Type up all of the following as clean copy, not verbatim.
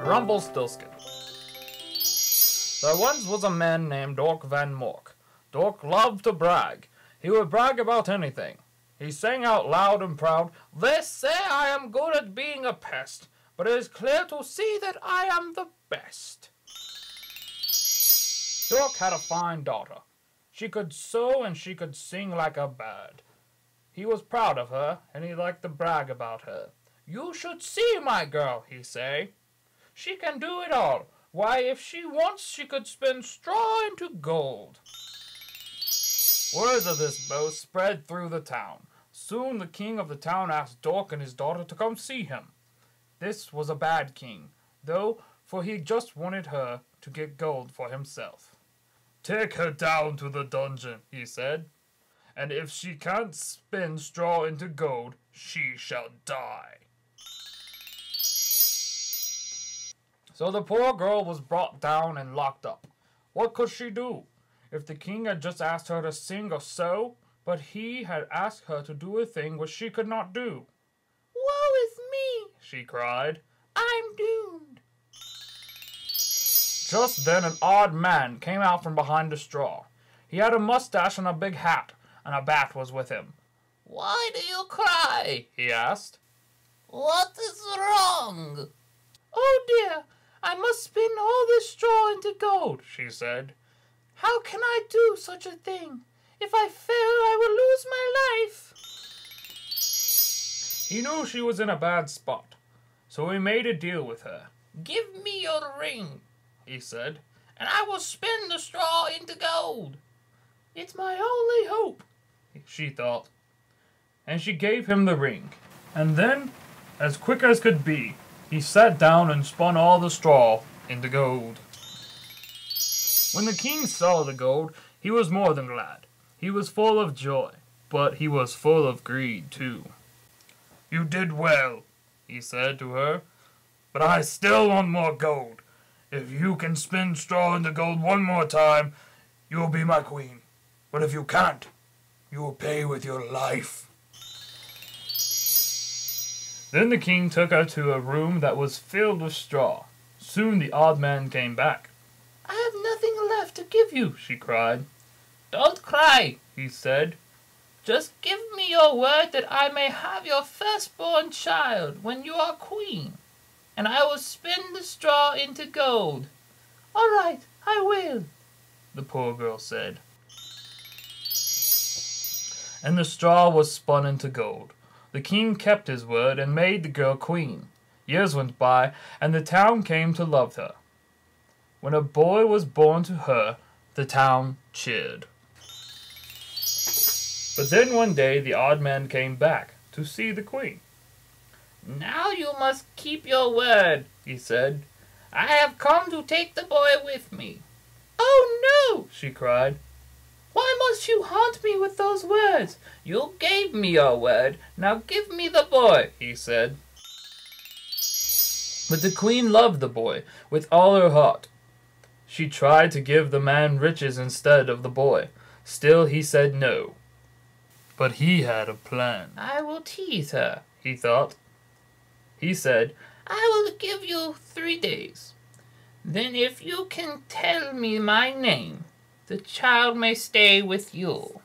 Rumpelstiltskin. There once was a man named Dork Van Mork. Dork loved to brag. He would brag about anything. He sang out loud and proud, "They say I am good at being a pest, but it is clear to see that I am the best." Dork had a fine daughter. She could sew and she could sing like a bird. He was proud of her, and he liked to brag about her. "You should see my girl," he say. "She can do it all. Why, if she wants, she could spin straw into gold." Words of this boast spread through the town. Soon the king of the town asked Dork and his daughter to come see him. This was a bad king, though, for he just wanted her to get gold for himself. "Take her down to the dungeon," he said, "and if she can't spin straw into gold, she shall die." So the poor girl was brought down and locked up. What could she do? If the king had just asked her to sing or sew, but he had asked her to do a thing which she could not do. "Woe is me," she cried. "I'm doomed." Just then an odd man came out from behind the straw. He had a mustache and a big hat, and a bat was with him. "Why do you cry?" he asked. "What is wrong?" "Oh dear, I must spin all this straw into gold," she said. "How can I do such a thing? If I fail, I will lose my life." He knew she was in a bad spot, so he made a deal with her. "Give me your ring," he said, "and I will spin the straw into gold." "It's my only hope," she thought. And she gave him the ring, and then, as quick as could be, he sat down and spun all the straw into gold. When the king saw the gold, he was more than glad. He was full of joy, but he was full of greed too. "You did well," he said to her, "but I still want more gold. If you can spin straw into gold one more time, you will be my queen. But if you can't, you will pay with your life." Then the king took her to a room that was filled with straw. Soon the odd man came back. "I have nothing left to give you," she cried. "Don't cry," he said. "Just give me your word that I may have your firstborn child when you are queen, and I will spin the straw into gold." "All right, I will," the poor girl said. And the straw was spun into gold. The king kept his word and made the girl queen. Years went by, and the town came to love her. When a boy was born to her, the town cheered. But then one day the odd man came back to see the queen. "Now you must keep your word," he said. "I have come to take the boy with me." "Oh no," she cried. "Why must you haunt me with those words? You gave me your word, now give me the boy," he said. But the queen loved the boy with all her heart. She tried to give the man riches instead of the boy. Still he said no. But he had a plan. "I will tease her," he thought. He said, "I will give you 3 days. Then if you can tell me my name, the child may stay with you."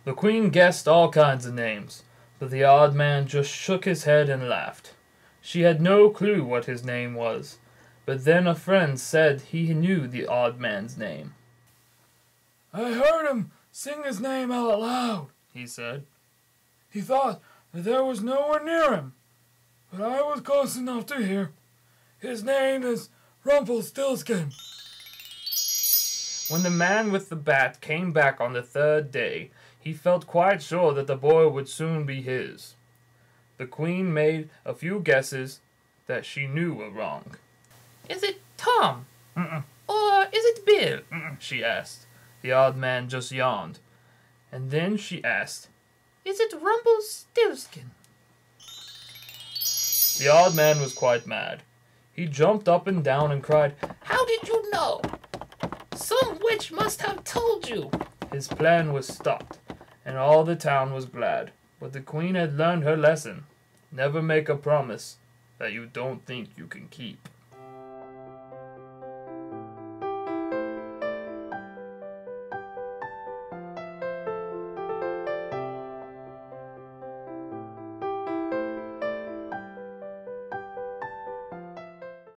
The queen guessed all kinds of names, but the odd man just shook his head and laughed. She had no clue what his name was, but then a friend said he knew the odd man's name. "I heard him sing his name out loud," he said. "He thought that there was no one near him, but I was close enough to hear. His name is Rumpelstiltskin." When the man with the bat came back on the 3rd day, he felt quite sure that the boy would soon be his. The queen made a few guesses that she knew were wrong. "Is it Tom? Or is it Bill?" she asked. The odd man just yawned. And then she asked, "Is it Rumpelstiltskin?" The odd man was quite mad. He jumped up and down and cried, "How did you know? Some witch must have told you." His plan was stopped, and all the town was glad. But the queen had learned her lesson. Never make a promise that you don't think you can keep.